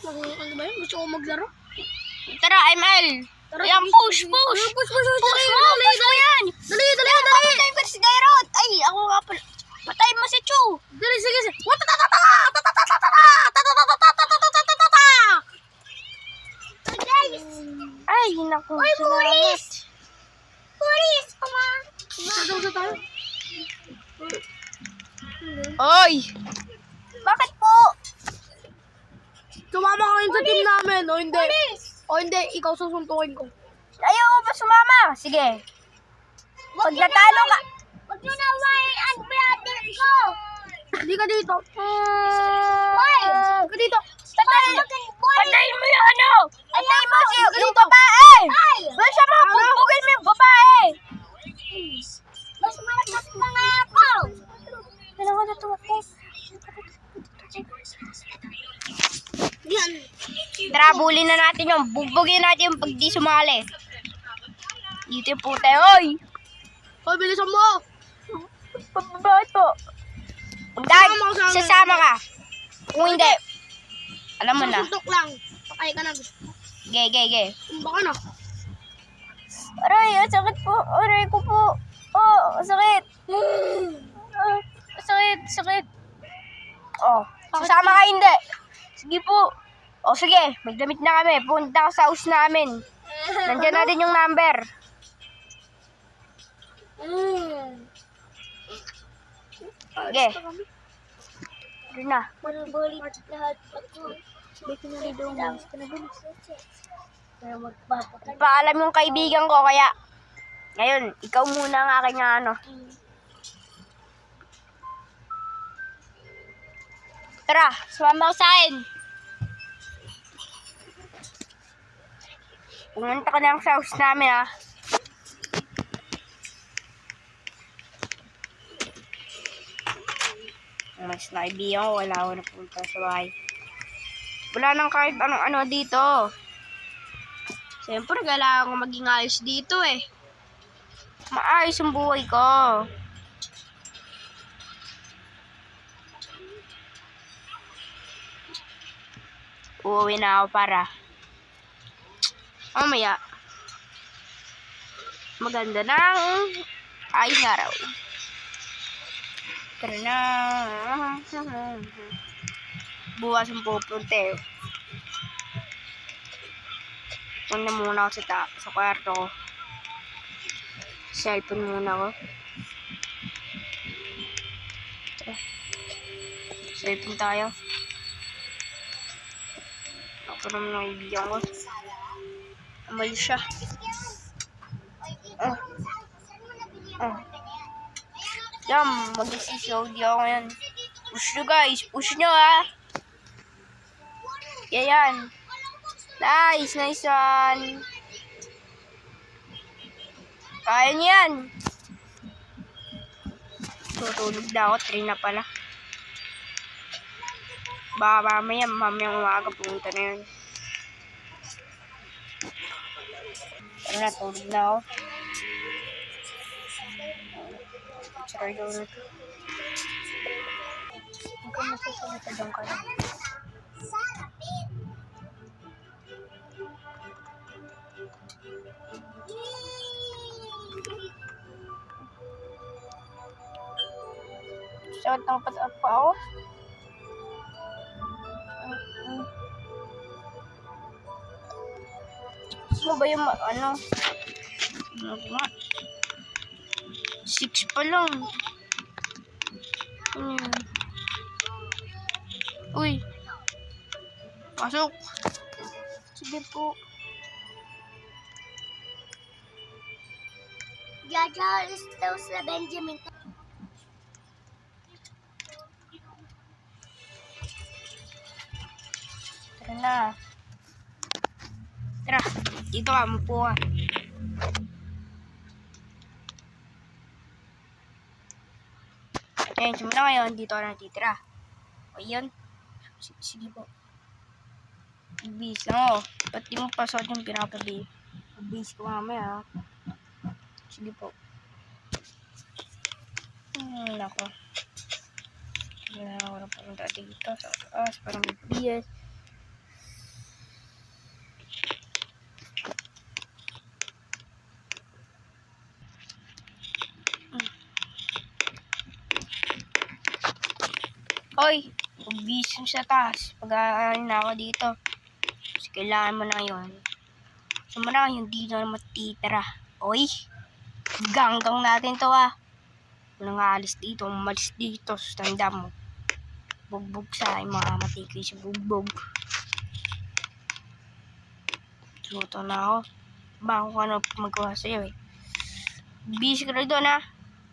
Ano ba yun? Gusto ko maglaro? Tara, ML. Ayan, push. Push mo yan. Dali. Patay ko si Gairot. Ay, ako nga pala. Patay mo si Chu. Dali, sige. Ay, naku. Uy, pulis! Pulis! Come on! Tayo. Oy! Bakit po? Sumama ka rin sa team namin, o hindi? O hindi, ikaw susuntukin ko. Ayaw mo ba sumama? Sige. Pag natalo ka. Huwag nyo na ang brother ko! Hindi ka dito. Why? Hindi ka dito. Patayin mo yung ano! Patayin mo yung babae! Doon siya mga bugbugin mo yung babae! Mas malakas na nga ako! Dalawa na tuwak ko. Yan. Tara, bully na natin yung bugbugin natin yung pag di sumali. Dito yung puta, oy! Hoy, bilisan mo! Bakit po? Dad, sasama ka. Kung hindi, alam mo na. Susuntok lang. Pakay ka na. Ge. Baka na. Aray, ang sakit po. Aray ko po. Oh, sakit. Sakit. Oh, sasama ka hindi. Sige po. Oh, sige. May damit na kami. Punta ka sa house namin. Nandiyan natin yung number. Sige. Doon na. Manubulit lahat ako. Sabi ko na rin daw umalis ka na bilis. Kaya magpapakal. Paalam yung kaibigan ko, kaya ngayon, ikaw muna ang aking ano. Tara, sumama ka sa akin. Pumunta ka lang sa house namin, ha. Mas na kaibigan ko, wala ako napunta sa bahay. Wala nang kahit anong-ano dito. Siyempre, kailangan ko maging ayos dito eh. Maayos ang buhay ko. Uuwi na ako para mamaya maganda ng ayos araw. Tara na. Bukas ang pupunta eh. Punta muna ako sa kwarto ko. Cellphone muna ako. Tara. Cellphone tayo. Ako naman ng ibigan ko. Umalis siya. Yan, mag-CCOD ako ngayon. Push nyo guys, push nyo ha. Yan. Nice one. Kaya nyo yan. Tutulog na ako, 3 na pala. Baka mamayang umaga pumunta na yun. Tara na, tulog na ako. Sorry, donut. Huwag ka masasalita dyan ka lang. Sakit ng patak pa ako. Gusto mo ba yung ano? Ano nga? 6 pa lang. Uy. Pasok. Sige po. Jaja, daw sa Benjamin. Tara na. Tara. Dito ka, mupo ka. Ayan, simula ngayon, dito ka natitira. O yun. Sige po. Bis lang o. Ba't di mo pasok yung pinapabi? Bis ko mamaya. Sige po. Nako. Sige na ako na pumunta dito sa taas. Parang may bias. Hoy, magbihis mo sa taas. Pag-aaral na ako dito. Kasi kailangan mo na yun. So marami yung dito na matitira. Oy, ganggang natin to Walang aalis dito, umalis dito. Tanda mo. Bugbog sa akin, mga matikoy sa bugbog. Luto na ako. Baka kung ano magawa sa'yo Busy ka na doon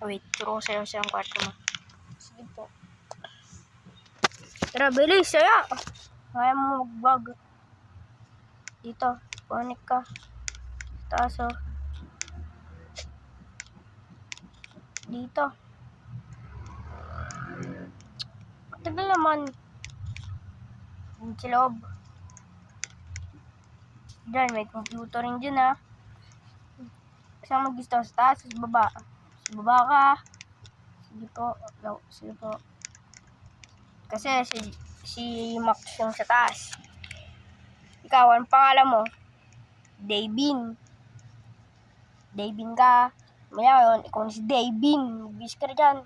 Wait, turo ko sa'yo sa kwarto mo. Sige po. Tara, bilis, saya! Kaya mo magbag. Dito, connect ka. Taas Dito. Tagal naman. Dito sa loob. Diyan, may computer rin dyan Saan mag-gusto? Sa taas, sa baba. Sa baba ka. Sige po. Sige po. Kasi si Max yung sa taas. Ikaw, ang pangalan mo? Daybin. Daybin ka. Maya yun, ikaw si Daybin. Mag-guess ka na dyan.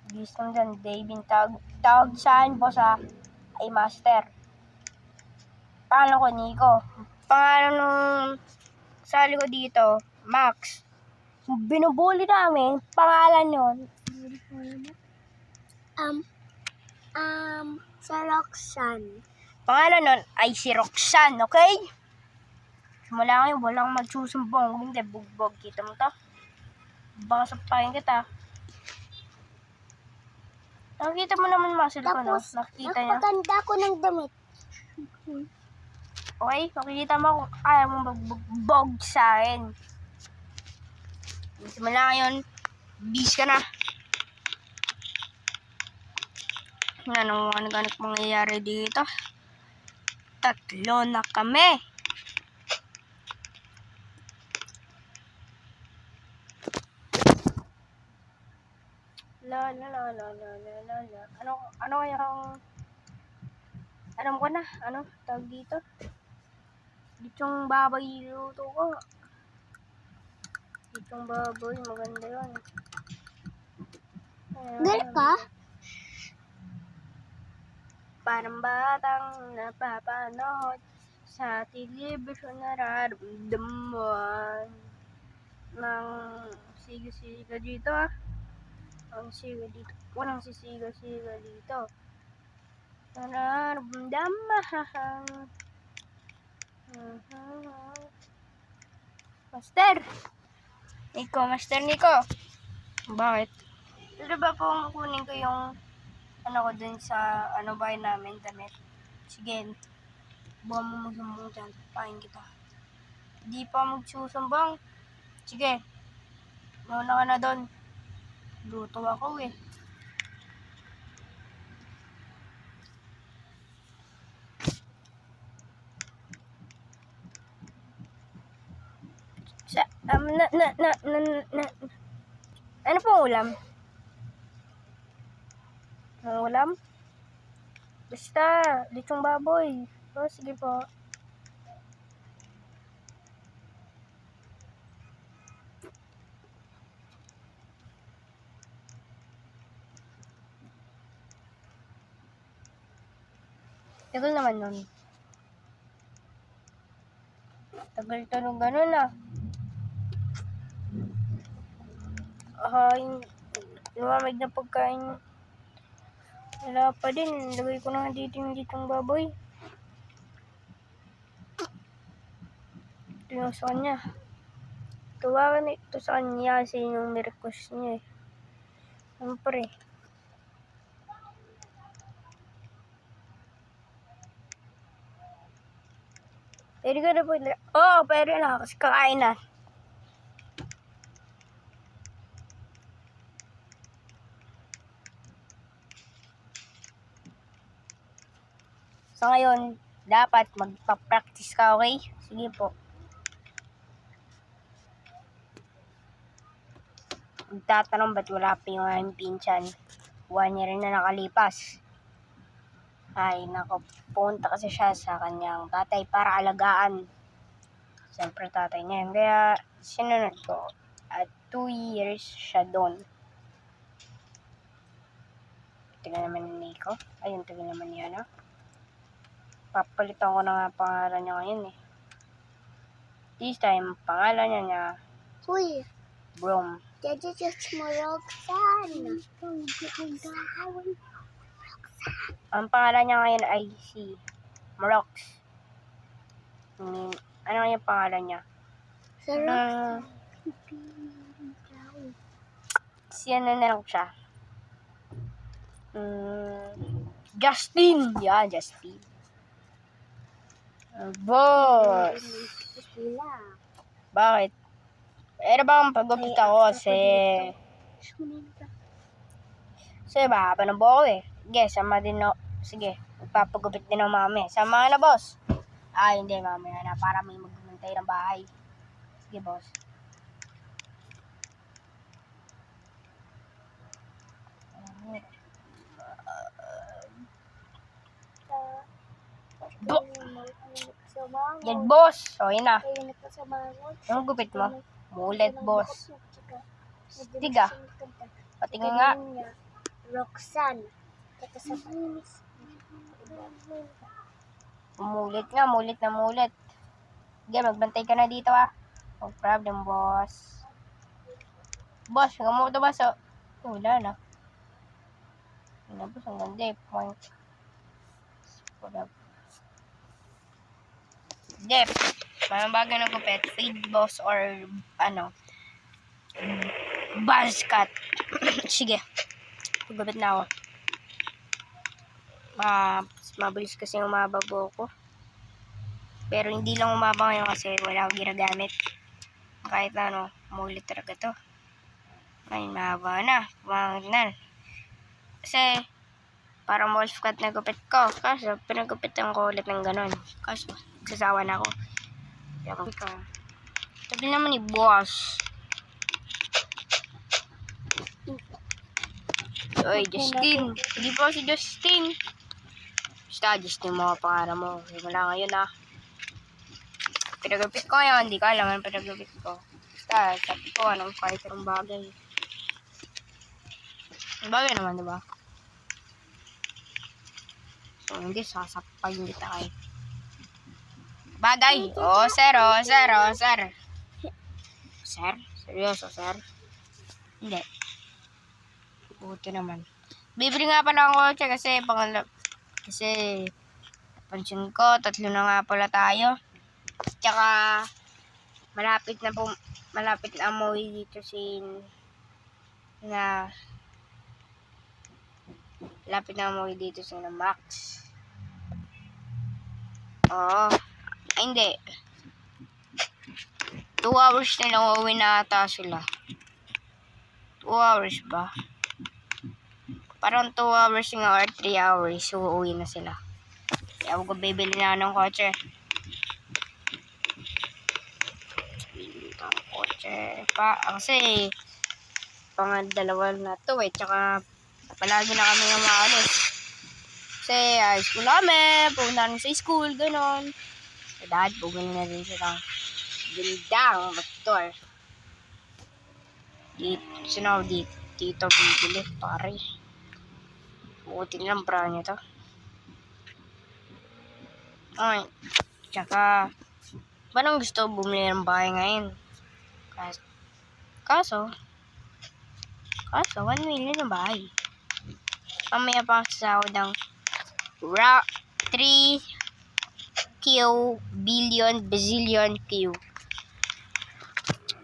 Mag-guess ka na dyan. Daybin. Tawag saan po ay master. Pangalan ko, Nico. Pangalan nung sali ko dito, Max. Binubuli namin, pangalan yun. Sa Roxanne. Pangalan nun ay si Roxanne, okay? Simula ngayon, walang magsusumbong. Hindi, bugbog. Kita mo to? Baka sapakin kita. Nakikita mo naman muscle ko, no? Nakikita niya. Napaganda ko ng damit. Okay? Makikita mo kung kaya mo magbugbog sa akin. Simula ngayon, bis ka na. Anong mangyayari dito? Tatlo na kami. La. Ano kaya alam ko na, tawag dito? Ditong baboy luto ko. Ditong baboy, maganda yun. Gal ka? Parang batang napapanood sa telebisyon nararamdaman ng siga-siga dito Ang siga dito. Walang sisiga-siga dito. Nararamdaman. Master Nico. Bakit? Pwede ba kung kunin ko yung ko dun sa bahay namin damit? Sige. Buwan mo magsumbong dyan. Pahin kita. Di pa magsusumbong. Sige. Mauna ka na dun. Luto ako Ano pong ulam? Ang ulam? Basta, litong baboy. Sige po. Tagal naman nun. Tagal tanong ganun lumamig na pagkain. Wala pa din. Lagay ko na dito yung ditong baboy. Ito yung sa kanya. Tawagan ito sa kanya kasi yung request niya Siyempre. Pwede ka na po. Oo, pwede na. Kasi kakain na. So ngayon, dapat magpa-practice ka, okay? Sige po. Magtatanong ba't wala pa yung aming pinsan? 1 year na nakalipas. Ay, nako, punta kasi siya sa kanyang tatay para alagaan. Siyempre tatay niya yun. Kaya sinunod ko. At 2 years siya doon. Tingnan naman Nico. Ayun, tagal naman yan, no? Papalitan ko na nga pangalan niya ngayon, eh. This time, pangalan niya Uy, Brom. Daddy just mo Roxanne. Ang pangalan niya ngayon ay si Morox. Ano nga yung pangalan niya? Sa Roxanne. Siya na lang siya. Justin! Yeah, Justin. Boss! Bakit? Pero bang pagupit ako kasi mahaba na buhok eh. Sige, sama din ako. Sige, magpapagupit din ng mami. Sama na, boss. Hindi, mamaya na. Para may magbumantay ng bahay. Sige, boss. Yan, boss. O, yun na. Anong gupit mo? Mulit, boss. Tiga. Patingin nga. Roxanne. Mulit nga, mulit na mulit. Sige, magbantay ka na dito, ah. No problem, boss. Boss, hanggang mo ito, boss. Wala na. Wala, boss. Ang ganda, eh. Point. Dep. Mga bagay ng gupit. Fade, boss, or buzz cut. Sige. Gupit na ako. Mabilis kasi umaba ko. Pero hindi lang umaba ngayon kasi wala akong ginagamit. Kahit mulit talaga to. Ngayon, mahaba na. Pumangit na. Kasi, parang wolf cut na gupit ko. Kaso, pinagupitan ko ulit ng ganon. Kaso, nagsasawa na ako. Sabi naman ni boss. Oy, Justin. Hindi po si Justin. Basta, Justin mo pangalan mo. Wala ngayon, ah. Pinagupit ko ngayon. Hindi ko alam ang pinagupit ko. Basta, sabi ko, anong kahit anong bagay. Ang bagay naman, diba? So, hindi, sasapayin kita kayo. Bagay! Sir. Sir? Seryoso, sir? Hindi. Buti naman. Bibili nga pala ang kotse kasi pansin ko, 3 na nga pala tayo. Tsaka, malapit na umuwi dito malapit na umuwi dito si Max. Oo. Ay, hindi. 2 hours na lang uuwi na ata sila. 2 hours ba? Parang 2 hours nga or 3 hours uuwi na sila. Kaya ako bibili na ng kotse. Bibili ng kotse pa. Kasi, pang-dalawa na to eh. Tsaka, palagi na kami nga maalis. Kasi, high school kami. Pupunta na sa school, ganon. So, dahil bumili na rin silang gandang motor. Dito bibili, pare. Buti lang bra niya to. Ay, tsaka, parang gusto bumili ng bahay ngayon. Kaso, 1 million na bahay. Mamaya pa ako sasahod ng 3 billion Q.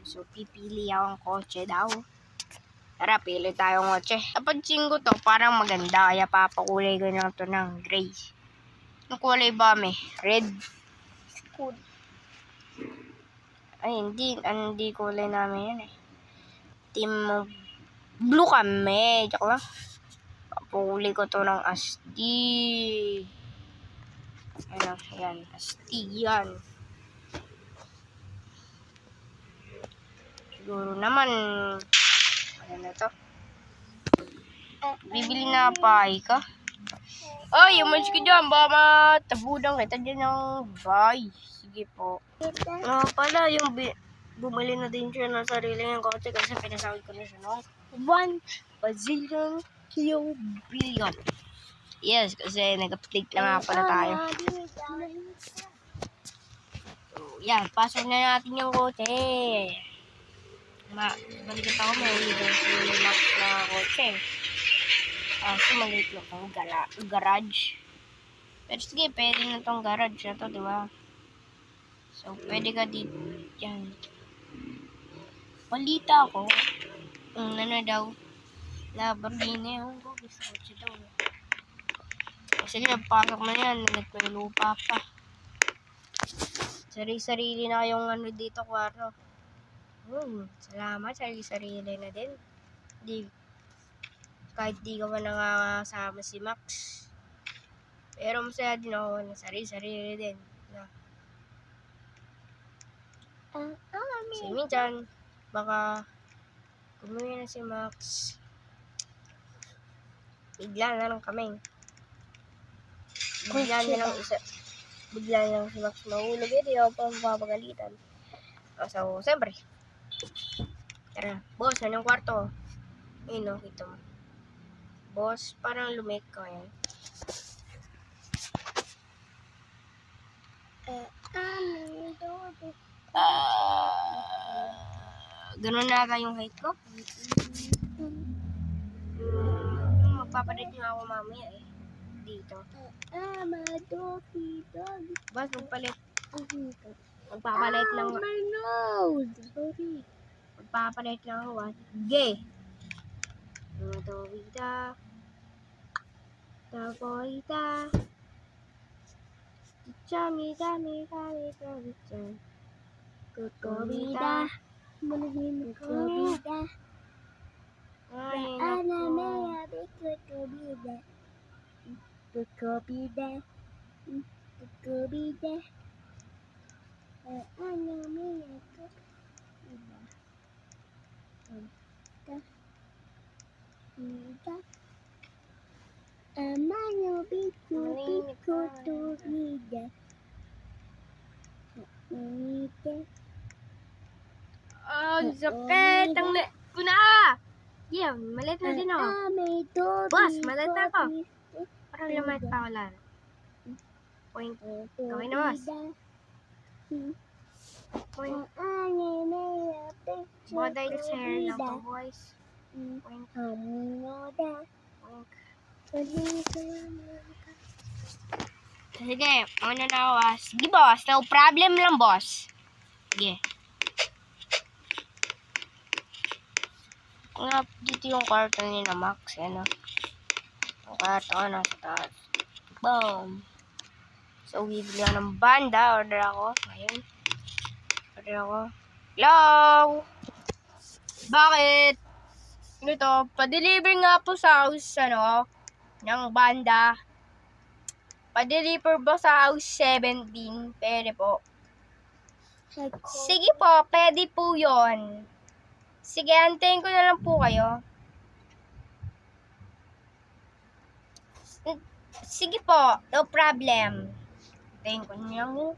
So, pipili ako ng kotse daw. Tara, pili tayong kotse. Napansin ko to, parang maganda. Kaya papakulay ko na ito ng gray. Yung kulay ba, red? Good. Ay, hindi kulay namin yan eh. Team blue kami. Tsaka lang. Papakulay ko to ng asti. Yan. Asti yan. Siguro naman, ano na to? Bibili na bahay ka? Ay, umalis ka dyan. Baka matabudan kita dyan ng bahay. Sige po. Pala, yung bumili na din siya ng sarili ng kotse kasi pinasawid ko na siya ng 1 bazillion billion. Yes, kasi nag-update lang nga pala tayo. So, yan. Pasok na natin yung kotse. Balikat ako, may map na kotse. So, maliit lang ang garage. Pero sige, pwede na tong garage na to, di ba? So, pwede ka dito. Yan. Balita ako. Ano daw? Lamborghini. Gusto ko siya daw. Sige, pagpasok na yan. May lupa pa. Sarili-sarili na yung ano dito, kwarto. Salamat. Sarili-sarili na din. Kahit di ka pa nakakasama si Max. Pero masaya din ako na sarili-sarili din. Si minsan, baka kumuwi na si Max. Bigla na lang kami. Bigla na lang si Max mahulog. Di ako pa mapapagalitan. So, siyempre. Tara, boss, anong kwarto? Ayun, kita mo. Boss, parang lumit ko yan. Ganun na ka yung height ko? Magpapalit nga ako mamaya eh. Dito. Boss, magpalit. Magpapalit lang. My nose! Sorry. Magpapalit lang ako. Gay! Tapoita. Chami. Kukovida. Kukovida. Ana mea de kukovida. Kukovida. Kukovida. Ana mea kukovida. Amano biku tubida. Sakit! Ang kuna! Yeah, malit na din ako. Boss, malit na ako. Parang lamit pa ako lang. Point. Gawin na, boss. Point. Baka dahil sa hair lang to, boys. Point. Sige, ano na ako, boss. Sige, boss. No problem lang, boss. Sige. Nga, dito yung kwarto ni na Max, yan o. Yung kwarto ko nasa taas. Boom! So, bibili ako ng banda. Order ako. Ngayon. Order ako. Hello! Bakit? Ito, pa-deliver nga po sa house, ng banda. Pa-deliver po sa house 17. Pwede po. Sige po, pwede po yon. Sige, antayin ko na lang po kayo. Sige po, no problem. Antayin ko na lang po.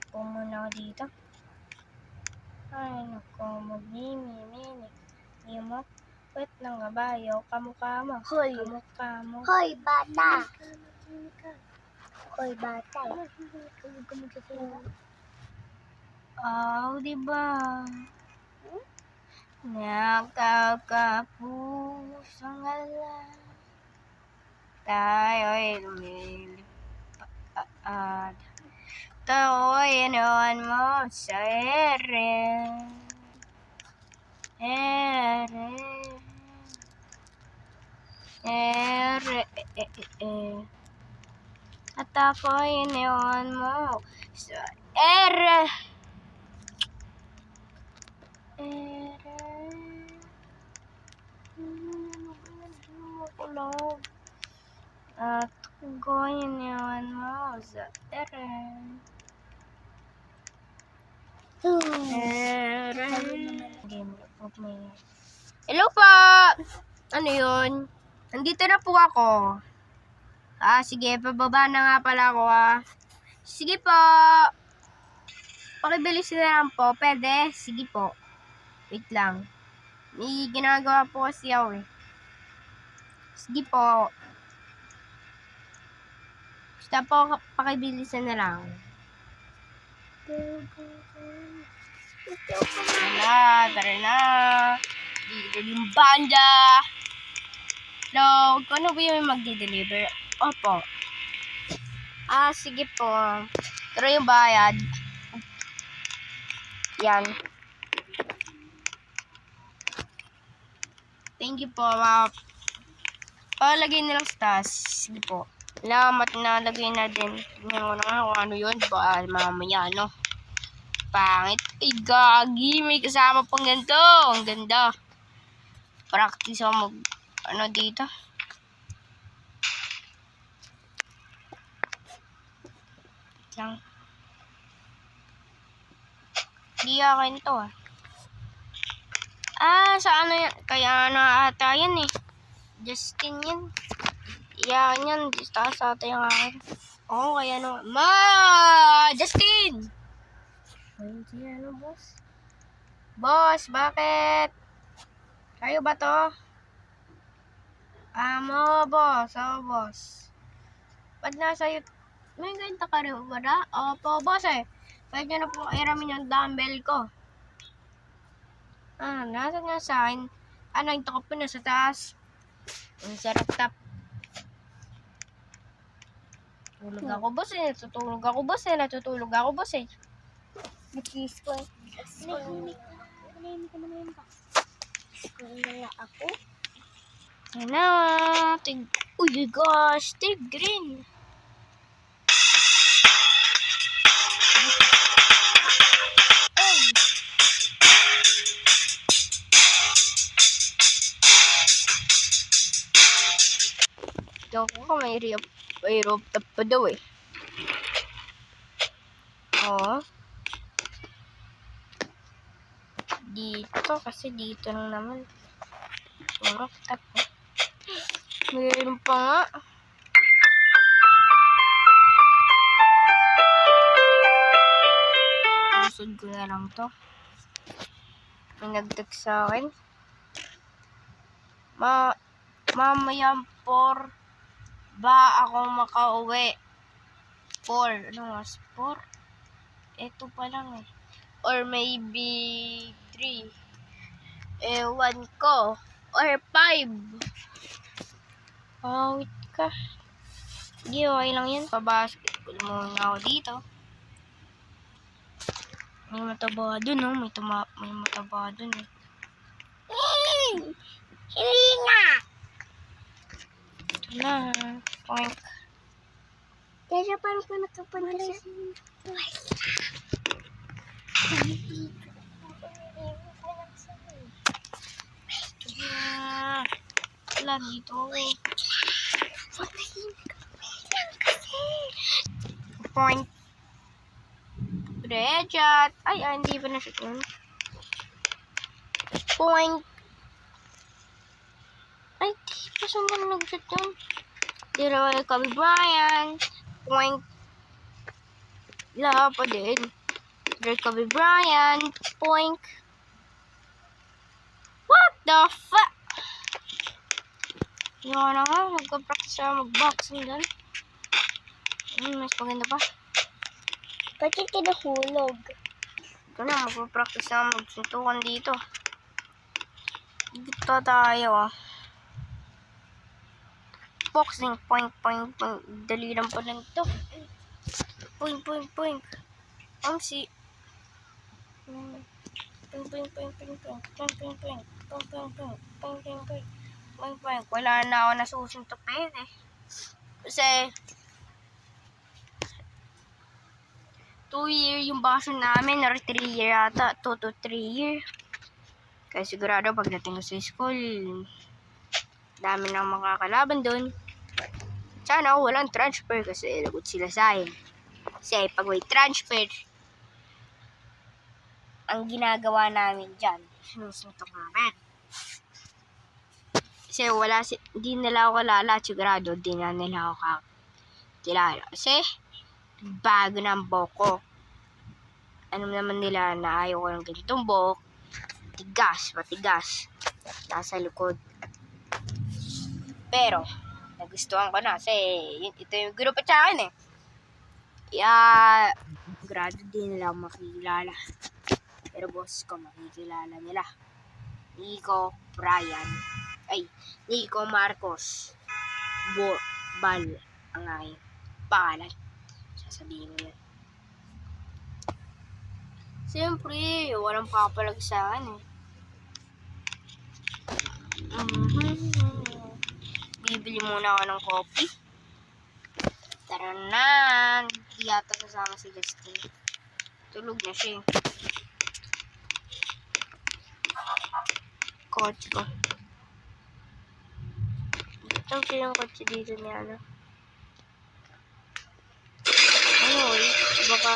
Pumuna ako dito. Ay, naku, magmimimini. Hindi mo, wet ng kabayo, kamukha mo. Hoy! Kamukha mo. Hoy, bata! Hoy, bata! Diba? Nakakapusang alam. Tayo'y lumilipad. Tao'y inuwan mo sa ere. At ako'y iniwan mo sa ere. At ako'y iniwan mo sa ere. Hello po! Ano yun? Nandito na po ako. Sige, pababa na nga pala ako Sige po. Pakibilis na lang po. Pwede? Sige po. Wait lang. May ginagawa po kasi ako eh. Sige po. Basta po, pakibilisan na lang. Tara na. Dito yung banda. Hello, kung ano ba yung magde-deliver? Opo. Sige po. Pero yung bayad. Yan. Thank you po, palagay na lang sa taas. Sige po. Salamat na lagay na din. Tingnan ko na nga kung ano yun. Baka mamaya, no? Pangit. Ay, gagi. May kasama pang ganito. Ang ganda. Practice ako mag, dito. Lang. Hindi akin to, sa ano yan? Kaya ata yan, eh. Justin yan. Iyakan yan. Taas ata yung akin. Oo, kaya Justin! Ayun siya, boss? Boss, bakit? Kayo ba to? Boss. Ba't nasa may ganito ka rin ba na? Opo, boss Pwede nyo na po iramin yung dumbbell ko. Nasa nga sa akin. Ito ko po nasa taas. Ang sarap tap. Natutulog ako, boss Nag-kiss ko. Nahimik ka naman yung box. Kung naya ako. Yan na. Uy, gosh. Green. Ito ko may rooftop pa daw eh. Dito kasi dito lang naman. Rooftop Mayroon pa nga. Usod ko na lang to. May nag-text sa akin. Mamaya 4 ba ako makauwi? 4. 4? Ito pa lang eh. Or maybe 3. Ewan ko. Or 5. Wait ka. Hindi, okay lang yan. Pa-basketball muna ako dito. May mataba dun, no? May mataba dun, eh. Hindi nga! Ito na. Point. Kaya parang pa nakapanala siya. Wala dito. Point. Rejat. Hindi pa na-shoot yun. Point. Di pa saan nag-shoot yun? Dito ay Kobe Bryant. Point. Wala pa din. Dito Kobe Bryant. Point. What the fuck? Yun na nga. Nagka-practice ako mag-boxing doon. Mas maganda pa. Bakit kinahulog? Ito na. Magpa-practice ako magsuntukan dito. Dito tayo. Boxing. Point. Dali lang pa lang ito. Point. Si. Wala na ako nasusuntukin eh. Kasi 2-year yung bakasyon namin or 3-year ata. 2 to 3 year. Kaya sigurado pagdating ko sa school, dami nang makakalaban doon. Sana walang transfer kasi lagot sila sa akin. Kasi pag may transfer, ang ginagawa namin dyan, sinusuntok namin. Kasi di nila ako kalala, sigurado, di na nila ako kilala. Kasi, bago na ang buhok ko. Ano naman nila na ayaw ko ng ganitong buhok. Matigas. Nasa likod. Pero, nagustuhan ko na kasi ito yung grupo sa akin eh. Kaya, grado din nila makikilala. Pero boss ko, makikilala nila. Nico Brian. Ay, Nico Marcos. Bal ang aking pangalan. Sasabihin mo yan. Siyempre, walang papalag sa akin eh. Bibili muna ako ng coffee. Tara na. Hindi yata kasama si Justin. Tulog na siya eh. Kotse ko. Saan siya yung kotse dito niya, ano? Ano eh, baka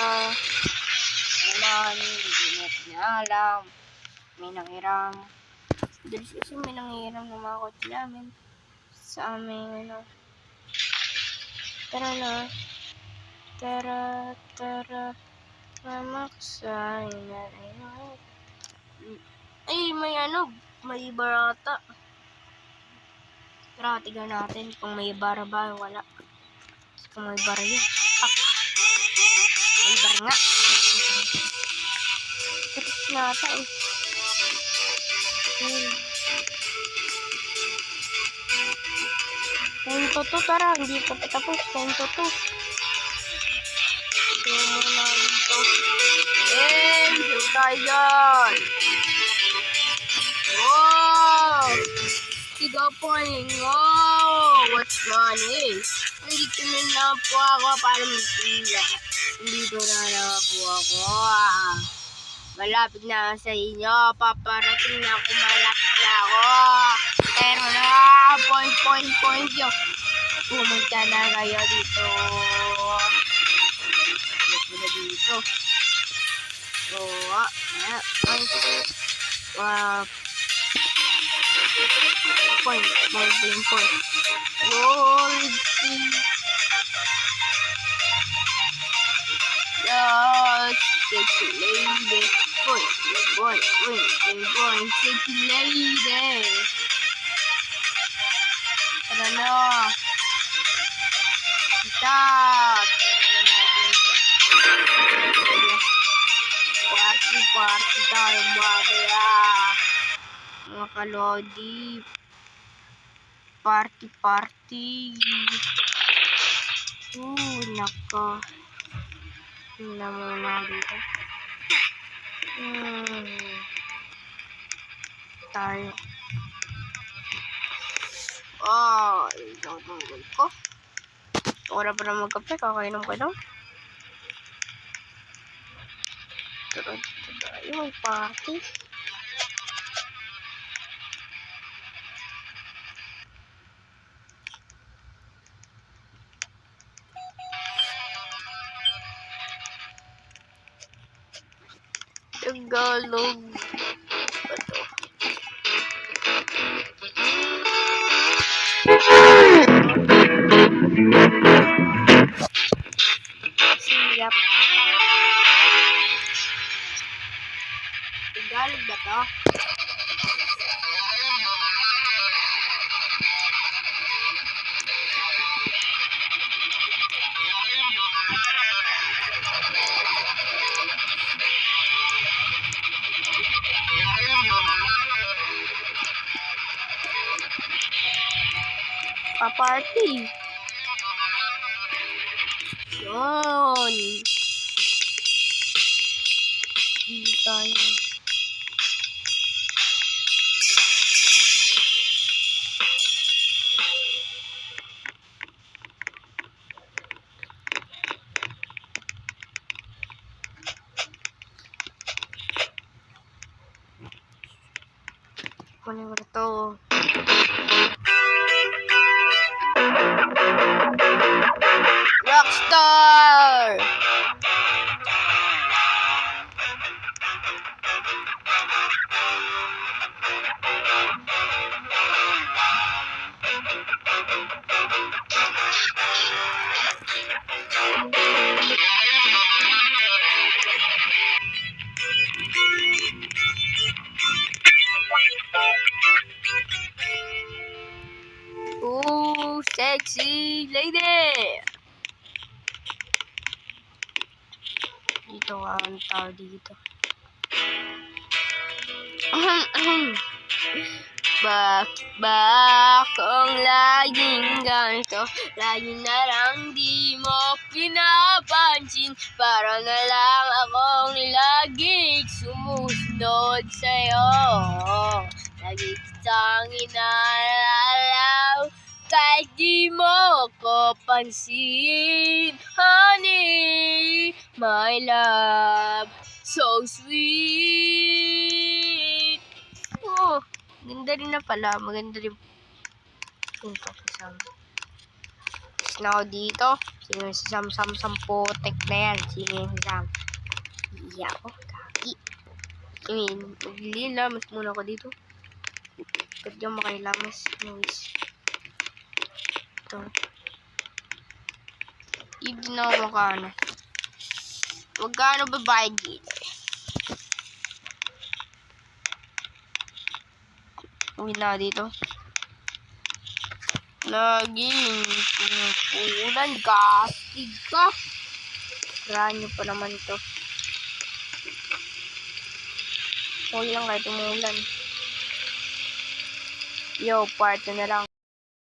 hindi natin na alam. May nangiram. Dahil kasi may nangiram ng mga kotse namin. Sa aming, ano. Tara na. Tara. Mamaksain na rin. Ay, may barata. Tara, tignan natin kung may bara ba, wala. Kung may bara yun. May bara nga. Tapos nata eh. Kain to, tara. Hindi pa tapos. Kain to. Ito muna dito. Sure tayo dyan. Oh! Tiga point. Oh! What's money? Nandito na po ako para magpila. Nandito na po ako. Malapit na sa inyo. Paparating na ako. Malapit na ako. Pero na, point yun. Pumunta na kayo dito. Dito. So, point. Yes, sexy lady. Point, sexy lady. Tara na. Stop. Party tayo mamaya. Mga kalodi. Party. Naka. Tingnan muna dito. Tayo. Ikaw tungkol ko. Wala pa na magkape, kakainom ko daw. Tara, may party. Tagalog. Siyap. Tagalog ba to? Pa-party. Yun. Dito tayo. Kunin ko na to. Rockstar! Dito ka ang tao dito. Bakit ba akong laging ganito? Lagi na lang di mo pinapansin. Para na lang akong laging sumusunod sa'yo. Lagi kitang inaalala kahit di mo ko pansin. Honey, my love, so sweet. Oh, ganda rin na pala. Maganda rin yung pakisam. Tapos na ako dito. Sino yung sasam-sam potek na yan? Sino yung sasam? Iya ako, kaki. I mean, maglililamas muna ako dito. Pwede yung makailamas. Anyways. Ito. Hindi na ako makano. Magkano ba bayad dito? Uwi na dito. Laging pumupulan. Gastig ka. Ranyo pa naman to. Okay lang kahit umulan. Yo, part na lang.